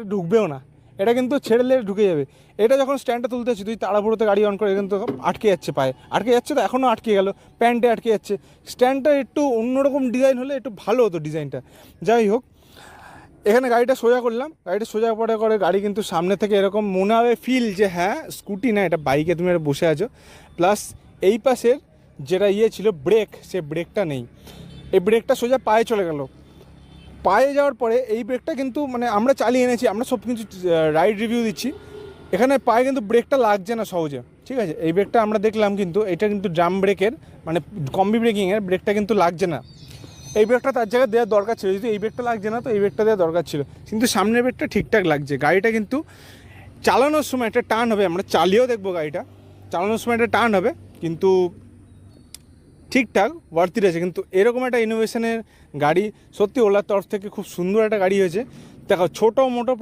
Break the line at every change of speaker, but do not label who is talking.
এটা ঢুকবেও না, এটা কিন্তু ছেড়ে দিলে ঢুকে যাবে। এটা যখন স্ট্যান্ডটা তুলতে হচ্ছে তুই তাড়াহুড়োতে গাড়ি অন করে কিন্তু আটকে যাচ্ছে, পায়ে আটকে যাচ্ছে, তো এখনও আটকে গেল, প্যান্টে আটকে যাচ্ছে। স্ট্যান্ডটা একটু অন্যরকম ডিজাইন হলে একটু ভালো হতো ডিজাইনটা। যাই হোক, এখানে গাড়িটা সোজা করলাম, গাড়িটা সোজা করে গাড়ি কিন্তু সামনে থেকে এরকম মনে হবে ফিল যে হ্যাঁ স্কুটি না, এটা বাইকে তুমি এটা বসে আছো। প্লাস এই পাশের যেটা ছিল ব্রেক, সে ব্রেকটা নেই, এই ব্রেকটা সোজা পায়ে চলে গেল। পায়ে যাওয়ার পরে এই ব্রেকটা কিন্তু মানে আমরা চালিয়ে এনেছি, আমরা সব কিছু রাইড রিভিউ দিচ্ছি, এখানে পায়ে কিন্তু ব্রেকটা লাগছে না সহজে, ঠিক আছে। এই ব্রেকটা আমরা দেখলাম কিন্তু এটা কিন্তু ড্রাম ব্রেকের মানে কম্বি ব্রেকিংয়ের ব্রেকটা কিন্তু লাগছে না। এই ব্রেকটা তার জায়গায় দেওয়ার দরকার ছিল, যদি এই ব্রেকটা লাগছে না তো এই ব্রেকটা দেওয়ার দরকার ছিল, কিন্তু সামনের ব্রেকটা ঠিকঠাক লাগছে। গাড়িটা কিন্তু চালানোর সময় একটা টার্ন হবে, আমরা চালিয়েও দেখবো গাড়িটা, চালানোর সময় একটা টার্ন হবে, কিন্তু ঠিকঠাক ওয়ার্থ আছে। কিন্তু এরকম একটা ইনোভেশনের গাড়ি সত্যি ওলার তরফ থেকে খুব সুন্দর একটা গাড়ি হয়েছে। দেখো ছোটো মোটো